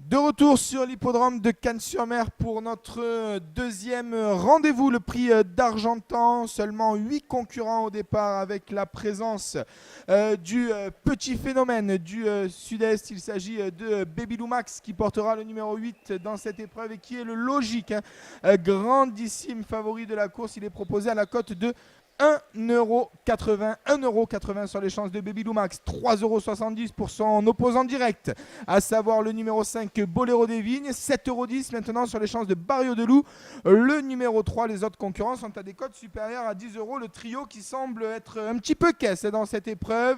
De retour sur l'hippodrome de Cannes-sur-Mer pour notre deuxième rendez-vous, le prix d'Argentan. Seulement 8 concurrents au départ avec la présence du petit phénomène du sud-est. Il s'agit de Baby Lou Max qui portera le numéro 8 dans cette épreuve et qui est le logique, grandissime favori de la course. Il est proposé à la cote de 1,80€. 1,80€ sur les chances de Baby Lou Max, 3,70€ pour son opposant direct, à savoir le numéro 5 Boléro des Vignes, 7,10€ maintenant sur les chances de Barrio de Loup. Le numéro 3, les autres concurrents sont à des cotes supérieures à 10€. Le trio qui semble être un petit peu caisse dans cette épreuve,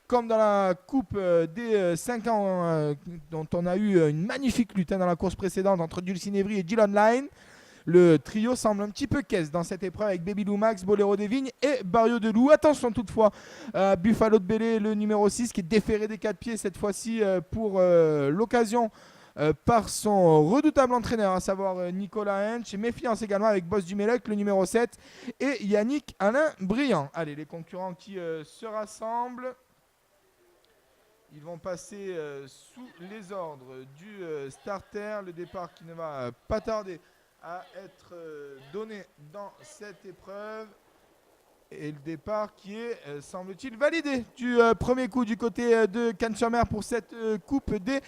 comme dans la coupe des 5 ans dont on a eu une magnifique lutte dans la course précédente entre Dulcinea Evry et Jill Online. Le trio semble un petit peu caisse dans cette épreuve avec Baby Lou Max, Boléro des Vignes et Barrio de Loup. Attention toutefois, Buffalo de Belley, le numéro 6 qui est déféré des 4 pieds cette fois-ci pour l'occasion par son redoutable entraîneur, à savoir Nicolas Hench. Méfiance également avec Boss du Mélec, le numéro 7, et Yannick Alain Briand. Allez, les concurrents qui se rassemblent. Ils vont passer sous les ordres du starter. Le départ qui ne va pas tarder à être donné dans cette épreuve. Et le départ qui est, semble-t-il, validé du premier coup du côté de Cannes-sur-Mer pour cette coupe des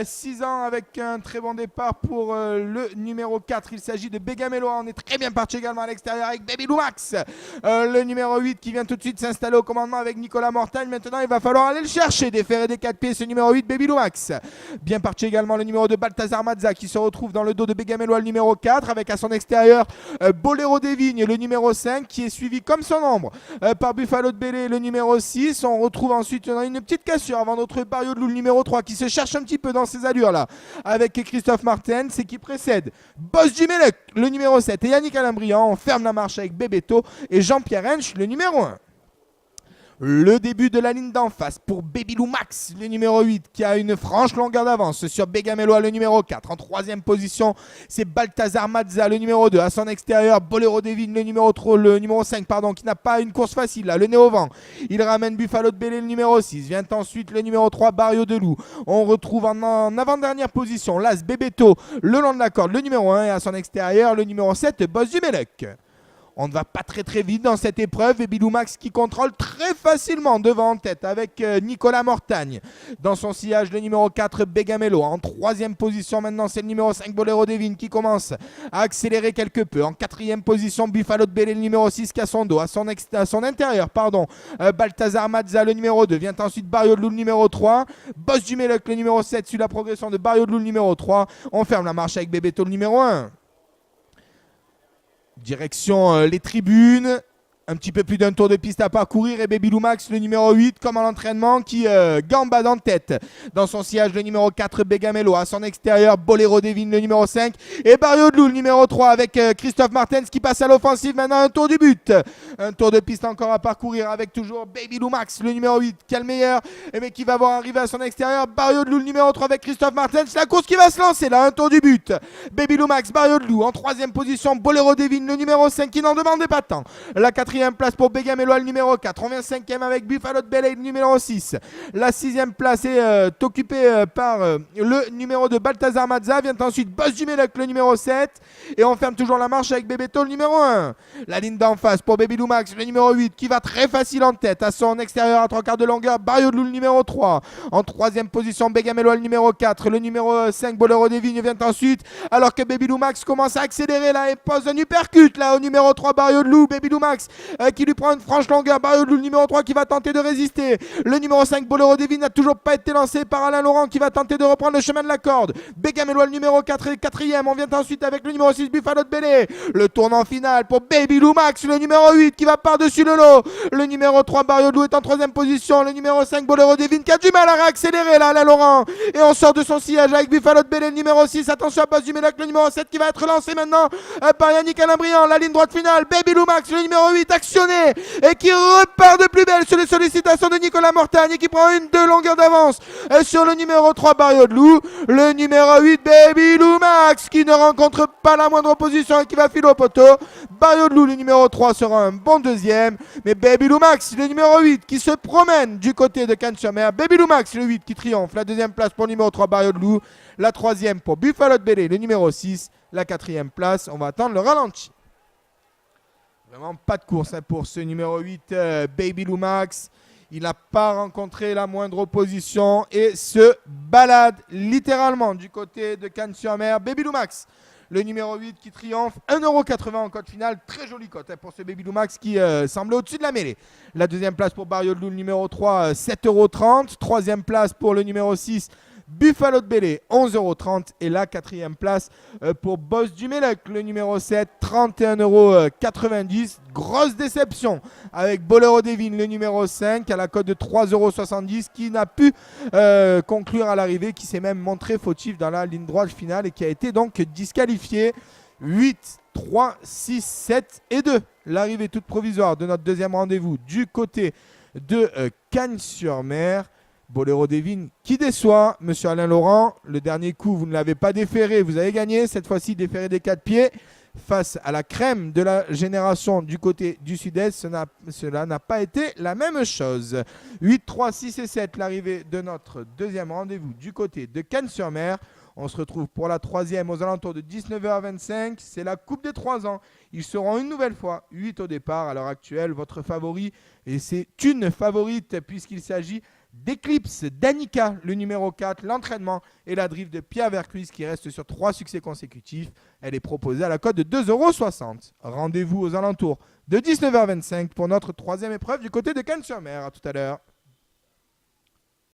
6 ans, avec un très bon départ pour le numéro 4. Il s'agit de Bégamelo. On est très bien parti également à l'extérieur avec Baby Lou Max. Le numéro 8 qui vient tout de suite s'installer au commandement avec Nicolas Mortagne. Maintenant, il va falloir aller le chercher, déférer des 4 pieds ce numéro 8, Baby Lou Max. Bien parti également le numéro 2, Balthazar Mazza, qui se retrouve dans le dos de Bégamelo, le numéro 4, avec à son extérieur Boléro des Vignes, le numéro 5, qui est suivi comme son ombre par Buffalo de Belley, le numéro 6. On retrouve ensuite une petite cassure avant notre Barrio de Loup, le numéro 3, qui se cherche un petit peu dans ces allures là avec Christophe Martin. C'est qui précède Boss du Mélec, le numéro 7, et Yannick Alain Briand. On ferme la marche avec Bebeto et Jean-Pierre Hench, le numéro 1. Le début de la ligne d'en face pour Baby Lou Max, le numéro 8, qui a une franche longueur d'avance sur Bégamelo, le numéro 4. En troisième position, c'est Balthazar Mazza, le numéro 2. À son extérieur, Boléro des Vignes, le numéro 5, qui n'a pas une course facile, là, le nez au vent. Il ramène Buffalo de Belley, le numéro 6. Vient ensuite le numéro 3, Barrio de Loup. On retrouve en avant-dernière position Las Bebeto, le long de la corde, le numéro 1. Et à son extérieur, le numéro 7, Boss du Mélec. On ne va pas très vite dans cette épreuve. Baby Lou Max qui contrôle très facilement devant en tête avec Nicolas Mortagne. Dans son sillage, le numéro 4, Bégamelo. En troisième position maintenant, c'est le numéro 5, Boléro des Vignes, qui commence à accélérer quelque peu. En quatrième position, Buffalo de Belley, le numéro 6, qui a son dos. À son intérieur, Balthazar Mazza, le numéro 2. Vient ensuite Barrio de Loup, le numéro 3. Boss du Mélec, le numéro 7, suit la progression de Barrio de Loup, le numéro 3. On ferme la marche avec Bebeto, le numéro 1. Direction les tribunes. Un petit peu plus d'un tour de piste à parcourir et Baby Lou Max, le numéro 8, comme à l'entraînement, qui gambade en tête. Dans son sillage, le numéro 4, Bégamelo. À son extérieur, Boléro des Vignes, le numéro 5. Et Barrio de Loup, le numéro 3, avec Christophe Martens qui passe à l'offensive. Maintenant, un tour du but. Un tour de piste encore à parcourir avec toujours Baby Lou Max, le numéro 8, qui a le meilleur, mais qui va voir arriver à son extérieur Barrio de Loup, le numéro 3, avec Christophe Martens. La course qui va se lancer là, un tour du but. Baby Lou Max, Barrio de Loup. En troisième position, Boléro des Vignes, le numéro 5, qui n'en demandait pas tant. La quatrième place pour Bégamelo, le numéro 4. On vient cinquième avec Buffalo de Belley, le numéro 6. La sixième place est occupée par le numéro de Balthazar Mazza. Vient ensuite Boss du Mélec, le numéro 7. Et on ferme toujours la marche avec Bebeto, le numéro 1. La ligne d'en face pour Baby Lou Max, le numéro 8, qui va très facile en tête. À son extérieur, à 3/4 de longueur, Barrio de Loup, le numéro 3. En troisième position, Bégamelo, le numéro 4. Le numéro 5, Boléro des Vignes, vient ensuite. Alors que Baby Lou Max commence à accélérer là et pose un uppercut là au numéro 3, Barrio de Loup. Baby Lou Max qui lui prend une franche longueur. Barrio de Loup, le numéro 3, qui va tenter de résister. Le numéro 5, Boléro des Vignes, n'a toujours pas été lancé par Alain Laurent, qui va tenter de reprendre le chemin de la corde. Bégamelo, le numéro 4 et 4e. On vient ensuite avec le numéro 6, Buffalo de Belley. Le tournant final pour Baby Lou Max, le numéro 8, qui va par-dessus le lot. Le numéro 3, Barrio de Loup, est en troisième position. Le numéro 5, Boléro des Vignes, qui a du mal à réaccélérer là, Alain Laurent. Et on sort de son sillage avec Buffalo de Belley, le numéro 6. Attention à Boss du Mélec, le numéro 7, qui va être lancé maintenant par Yannick Alain Briand. La ligne droite finale, Baby Lou Max, le numéro 8, actionné et qui repart de plus belle sur les sollicitations de Nicolas Mortagne et qui prend une 2 longueurs d'avance sur le numéro 3 Barrio de Lou. Le numéro 8 Baby Lou Max qui ne rencontre pas la moindre opposition et qui va filer au poteau. Barrio de Lou, le numéro 3, sera un bon deuxième. Mais Baby Lou Max, le numéro 8 qui se promène du côté de Cannes-sur-Mer. Baby Lou Max, le 8 qui triomphe. La deuxième place pour le numéro 3 Barrio de Lou. La troisième pour Buffalo de Bélé, le numéro 6. La quatrième place, on va attendre le ralenti. Vraiment pas de course pour ce numéro 8, Baby Lou Max. Il n'a pas rencontré la moindre opposition et se balade littéralement du côté de Cannes-sur-Mer. Baby Lou Max, le numéro 8 qui triomphe. 1,80€ en cote finale. Très jolie cote pour ce Baby Lou Max qui semble au-dessus de la mêlée. La deuxième place pour Barrio de Lou, le numéro 3, 7,30€. Troisième place pour le numéro 6, Buffalo de Bélé, 11,30€. Et la quatrième place pour Boss du Mélec, le numéro 7, 31,90€. Grosse déception avec Bolero Devin, le numéro 5, à la cote de 3,70€, qui n'a pu conclure à l'arrivée, qui s'est même montré fautif dans la ligne droite finale et qui a été donc disqualifié. 8, 3, 6, 7 et 2. L'arrivée toute provisoire de notre deuxième rendez-vous du côté de Cannes-sur-Mer. Bolero Devin qui déçoit. Monsieur Alain Laurent, le dernier coup, vous ne l'avez pas déféré. Vous avez gagné. Cette fois-ci, déféré des 4 pieds. Face à la crème de la génération du côté du sud-est, cela n'a pas été la même chose. 8, 3, 6 et 7, l'arrivée de notre deuxième rendez-vous du côté de Cannes-sur-Mer. On se retrouve pour la troisième aux alentours de 19h25. C'est la Coupe des 3 ans. Ils seront une nouvelle fois 8 au départ. À l'heure actuelle, votre favori, et c'est une favorite puisqu'il s'agit d'Eclipse d'Annika, le numéro 4, l'entraînement et la drift de Pierre Vercruis qui reste sur 3 succès consécutifs. Elle est proposée à la cote de 2,60€. Rendez-vous aux alentours de 19h25 pour notre troisième épreuve du côté de Cannes-sur-Mer. À tout à l'heure.